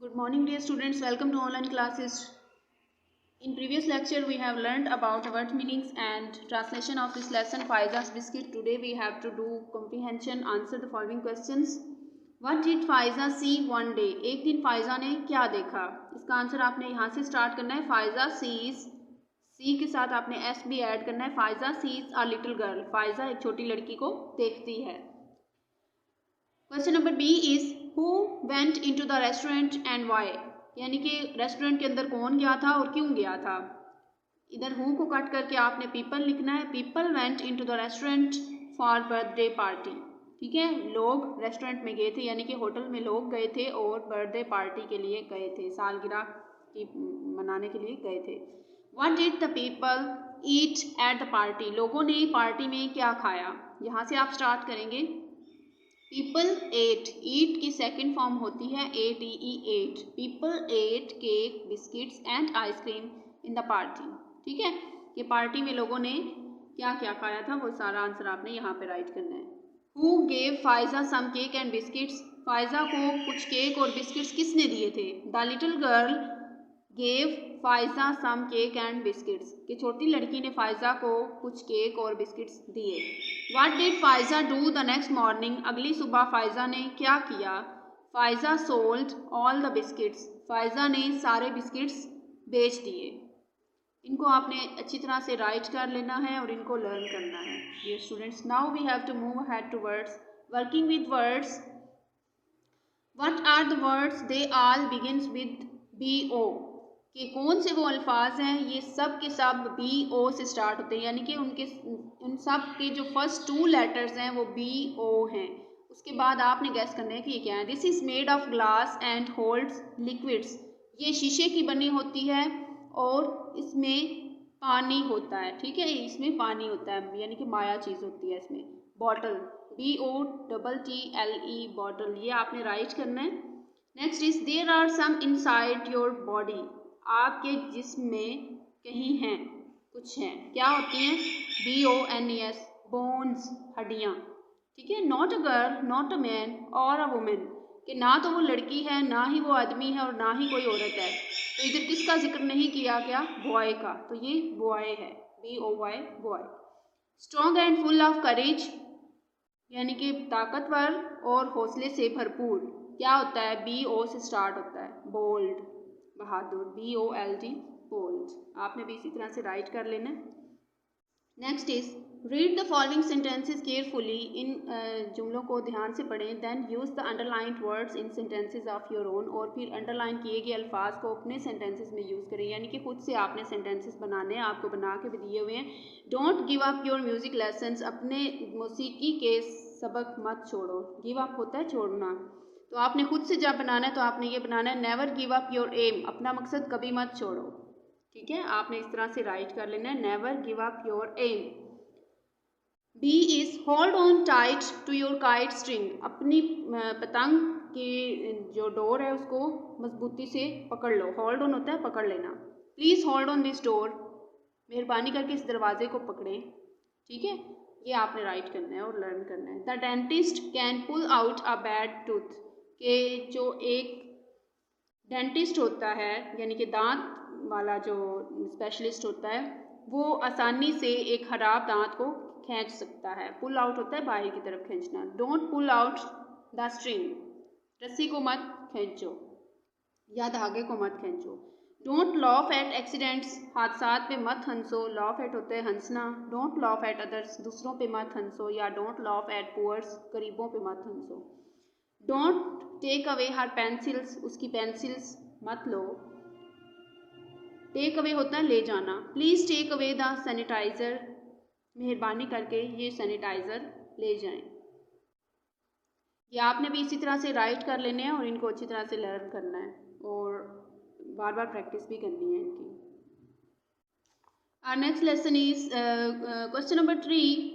Good morning, dear students. Welcome to online classes. In previous lecture, we have learned about word meanings and translation of this lesson, Faiza's biscuit. Today, we have to do comprehension. Answer the following questions. What did Faiza see one day? एक दिन Pfizer ने क्या देखा? इसका answer आपने यहाँ से start करना है. फाइजा सीज, सी के साथ आपने एस भी ऐड करना है. Faiza sees a little girl. Faiza एक छोटी लड़की को देखती है. Question number B is who went into the restaurant and why, यानी कि रेस्टोरेंट के अंदर कौन गया था और क्यों गया था. इधर हु को कट करके आपने पीपल लिखना है. People went into the restaurant for birthday party. ठीक है, लोग रेस्टोरेंट में गए थे, यानी कि होटल में लोग गए थे और बर्थडे पार्टी के लिए गए थे, सालगिरह की मनाने के लिए गए थे. What did the people eat at the party, लोगों ने पार्टी में क्या खाया. यहाँ से आप स्टार्ट करेंगे. पीपल एट, ईट की सेकेंड फॉर्म होती है ATE, ate. People ate cake, biscuits and ice cream in the party. ठीक है, ये पार्टी में लोगों ने क्या क्या खाया था वो सारा आंसर आपने यहाँ पे राइट करना है. Who gave Faiza some cake and biscuits, फाइजा को कुछ केक और बिस्किट्स किसने दिए थे. The little girl gave Faiza some cake and biscuits, कि छोटी लड़की ने फाइजा को कुछ केक और बिस्किट्स दिए. What did Pfizer do the next morning, अगली सुबह फाइजा ने क्या किया. Pfizer sold all the biscuits, Pfizer ने सारे बिस्किट्स बेच दिए. इनको आपने अच्छी तरह से राइट कर लेना है और इनको लर्न करना है. Dear students, now we have to move ahead to words. Working with words. What are the words, they all begins with BO, कि कौन से वो अल्फाज हैं, ये सब के सब BO से स्टार्ट होते हैं, यानी कि उन सब के जो फर्स्ट टू लेटर्स हैं वो BO हैं. उसके बाद आपने गैस करना है कि ये क्या है. This is made of glass and holds liquids, ये शीशे की बनी होती है और इसमें पानी होता है. ठीक है, इसमें पानी होता है, यानी कि माया चीज़ होती है इसमें. बॉटल, BOTTLE, बॉटल, ये आपने राइट करना है. Next is there are some inside your body, आपके जिस्म में कहीं हैं, कुछ हैं. क्या होती हैं. BONES, बोन्स, हड्डियाँ. ठीक है. Not a girl, not a man और अ वुमेन, कि ना तो वो लड़की है, ना ही वो आदमी है और ना ही कोई औरत है. तो इधर किसका जिक्र नहीं किया गया, बॉय का, तो ये बॉय है, BOY, boy. Strong and full of courage, यानी कि ताकतवर और हौसले से भरपूर. क्या होता है, BO से स्टार्ट होता है. बोल्ड, बहादुर, BOLD, बोल्ड. आपने भी इसी तरह से राइट कर लेना. Next is read the following sentences carefully, इन जुमलों को ध्यान से पढ़ें. Then use the underlined words in sentences of your own, और फिर अंडरलाइन किए गए अल्फाज को अपने सेंटेंसेस में यूज़ करें, यानी कि खुद से आपने सेंटेंसेस बनाने हैं, आपको बना के भी दिए हुए हैं. Don't give up your music lessons, अपने मौसीकी के सबक मत छोड़ो. गिव अप होता है छोड़ना, तो आपने खुद से जब बनाना है तो आपने ये बनाना है never give up your aim, अपना मकसद कभी मत छोड़ो. ठीक है, आपने इस तरह से राइट कर लेना है, never give up your aim. B is hold on tight to your kite string, अपनी पतंग की जो डोर है उसको मजबूती से पकड़ लो. होल्ड ऑन होता है पकड़ लेना. Please hold on this door, मेहरबानी करके इस दरवाजे को पकड़ें. ठीक है, ये आपने राइट करना है और लर्न करना है. The dentist can pull out a bad tooth, के जो एक डेंटिस्ट होता है, यानी कि दांत वाला जो स्पेशलिस्ट होता है, वो आसानी से एक खराब दांत को खींच सकता है. पुल आउट होता है बाहर की तरफ खींचना. Don't pull out the string, रस्सी को मत खींचो या धागे को मत खींचो. डोंट लॉफ एट एक्सीडेंट्स, हादसात पे मत हंसो. लॉफ एट होता है हंसना. डोंट लॉफ एट अदर्स, दूसरों पे मत हंसो. या डोंट लॉफ एट पुअर्स, गरीबों पे मत हंसो. Don't take away her pencils, उसकी पेंसिल्स मत लो. टेक अवे होता है ले जाना. Please take away the sanitiser, मेहरबानी करके ये सैनिटाइज़र ले जाएं. ये आपने भी इसी तरह से राइट कर लेने हैं और इनको अच्छी तरह से लर्न करना है और बार बार प्रैक्टिस भी करनी है इनकी. Our next lesson is question number 3.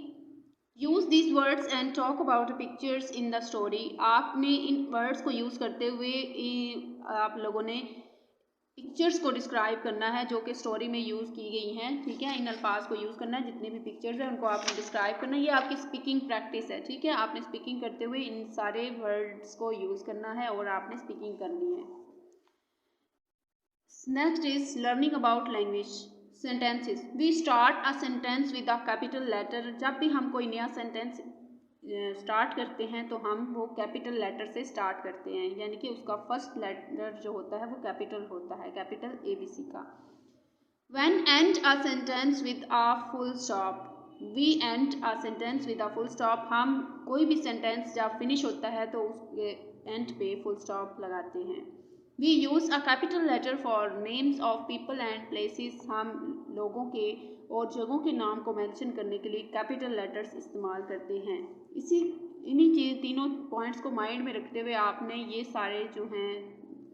Use this words and talk about pictures in the story. आपने इन वर्ड्स को यूज़ करते हुए आप लोगों ने पिक्चर्स को डिस्क्राइब करना है जो कि स्टोरी में यूज़ की गई हैं. ठीक है, इन अल्फाज को यूज़ करना है, जितने भी पिक्चर्स हैं उनको आपने डिस्क्राइब करना है. ये आपकी स्पीकिंग प्रैक्टिस है. ठीक है, आपने स्पीकिंग करते हुए इन सारे वर्ड्स को यूज़ करना है और आपने स्पीकिंग करनी है. Next is learning about language. Sentences. We start a sentence with a capital letter. जब भी हम कोई नया सेंटेंस स्टार्ट करते हैं तो हम वो कैपिटल लेटर से स्टार्ट करते हैं, यानी कि उसका फर्स्ट लेटर जो होता है वो कैपिटल होता है, कैपिटल ABC का. When end a sentence with a full stop. We end a sentence with a full stop. हम कोई भी सेंटेंस जब फिनिश होता है तो उसके एंड पे फुल स्टॉप लगाते हैं. We use a capital letter for names of people and places. हम लोगों के और जगहों के नाम को मेंशन करने के लिए कैपिटल लेटर्स इस्तेमाल करते हैं. इन्हीं चीज़ तीनों पॉइंट्स को माइंड में रखते हुए आपने ये सारे जो हैं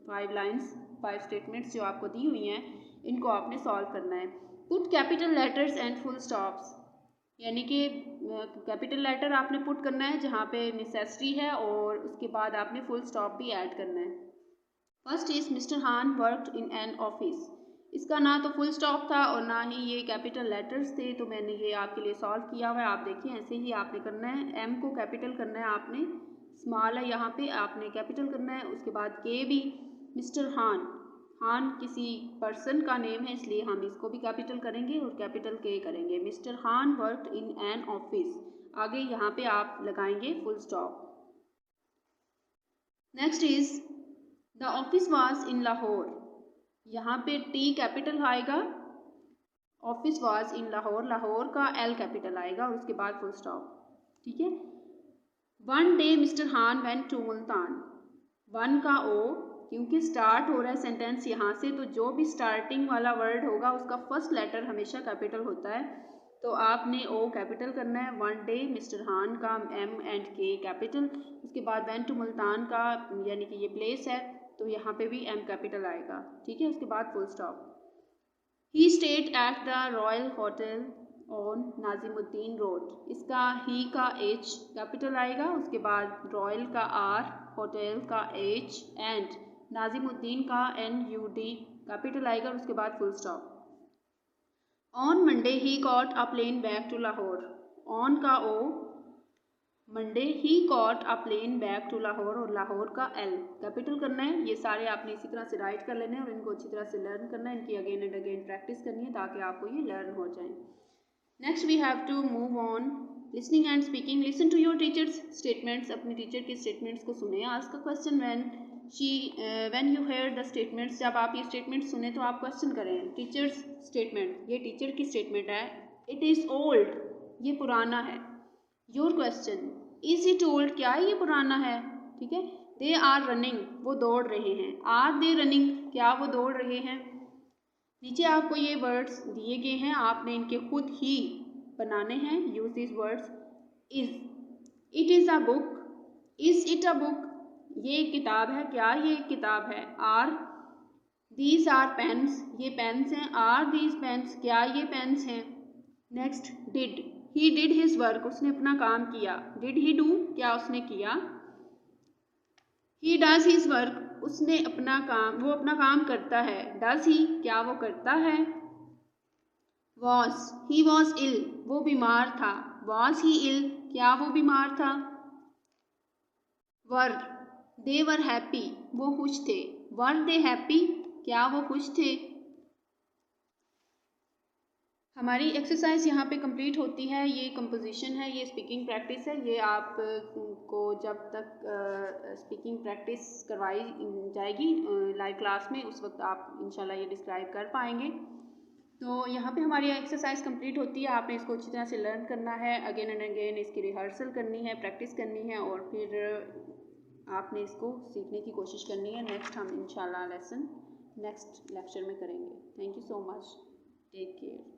5 लाइन्स 5 स्टेटमेंट्स जो आपको दी हुई हैं इनको आपने सॉल्व करना है. Put capital letters and full stops, यानी कि कैपिटल लेटर आपने पुट करना है जहाँ पे नेसेसरी है और उसके बाद आपने फुल स्टॉप भी ऐड करना है. फर्स्ट इज मिस्टर हान वर्कड इन एन ऑफिस. इसका ना तो फुल स्टॉप था और ना ही ये कैपिटल लेटर्स थे, तो मैंने ये आपके लिए सॉल्व किया हुआ है. आप देखिए ऐसे ही आपने करना है. एम को कैपिटल करना है आपने, स्मॉल है यहाँ पे, आपने कैपिटल करना है. उसके बाद के भी. मिस्टर हान, हान किसी पर्सन का नेम है इसलिए हम इसको भी कैपिटल करेंगे और कैपिटल के करेंगे. मिस्टर हान वर्कड इन एन ऑफिस. आगे यहाँ पे आप लगाएंगे full stop. Next is the office was in Lahore. यहाँ पे टी कैपिटल आएगा, office was in Lahore, Lahore का एल कैपिटल आएगा और उसके बाद फुल स्टॉप. ठीक है. वन डे मिस्टर हान वेंट टू मुल्तान. वन का ओ, क्योंकि स्टार्ट हो रहा है सेंटेंस यहाँ से, तो जो भी स्टार्टिंग वाला वर्ड होगा उसका फर्स्ट लेटर हमेशा कैपिटल होता है, तो आपने ओ कैपिटल करना है. वन डे मिस्टर हान का एम एंड के कैपिटल. उसके बाद वेंट टू मुल्तान का यानी कि ये प्लेस है तो यहाँ पे भी एम कैपिटल आएगा. ठीक है. उसके बाद full stop. He stayed at the royal hotel on Nazimuddin road. इसका ही का एच कैपिटल आएगा, उसके बाद रॉयल का आर, होटल का एच एंड नाजिमुद्दीन का NUD कैपिटल आएगा और उसके बाद full stop. On Monday he got a plane back to Lahore. On का O, Monday he got a plane back to Lahore और लाहौर का एल कैपिटल करना है. ये सारे आपने इसी तरह से राइट कर लेने हैं और इनको अच्छी तरह से लर्न करना है. इनकी अगेन एंड अगेन प्रैक्टिस करनी है ताकि आपको ये लर्न हो जाए. Next we have to move on listening and speaking. Listen to your teacher's statements. अपने टीचर के स्टेटमेंट्स को सुने. Ask a question when you hear the statements. जब आप ये स्टेटमेंट सुने तो आप क्वेश्चन करें. टीचर्स स्टेटमेंट, ये टीचर की स्टेटमेंट है. इट इज़ ओल्ड, ये पुराना है. Your question, is it old, क्या ये पुराना है. ठीक है. दे आर रनिंग, वो दौड़ रहे हैं. आर दे रनिंग, क्या वो दौड़ रहे हैं. नीचे आपको ये वर्ड्स दिए गए हैं, आपने इनके खुद ही बनाने हैं. Use this words. Is, it is a book. Is it a book, ये एक किताब है, क्या ये एक किताब है. आर, दीज आर पेन्स, ये पेन्स हैं. आर दीज पेन्स, क्या ये पेन्स हैं. Next, did, he did his work, उसने अपना काम किया. डिड ही डू, क्या उसने किया. ही डज हिज वर्क, उसने अपना काम, वो अपना काम करता है. डज ही, क्या वो करता है. वॉज, ही वॉज इल, वो बीमार था. वॉज ही इल, क्या वो बीमार था. वर, दे वर हैप्पी, वो खुश थे. वर दे हैप्पी, क्या वो खुश थे. हमारी एक्सरसाइज यहाँ पे कंप्लीट होती है. ये कंपोजिशन है, ये स्पीकिंग प्रैक्टिस है. ये आपको जब तक स्पीकिंग प्रैक्टिस करवाई जाएगी लाइव क्लास में, उस वक्त आप इंशाल्लाह ये डिस्क्राइब कर पाएंगे. तो यहाँ पे हमारी एक्सरसाइज कंप्लीट होती है. आपने इसको अच्छी तरह से लर्न करना है. अगेन एंड अगेन इसकी रिहर्सल करनी है, प्रैक्टिस करनी है और फिर आपने इसको सीखने की कोशिश करनी है. नेक्स्ट हम इंशाल्लाह लेसन नेक्स्ट लेक्चर में करेंगे. Thank you so much. Take care.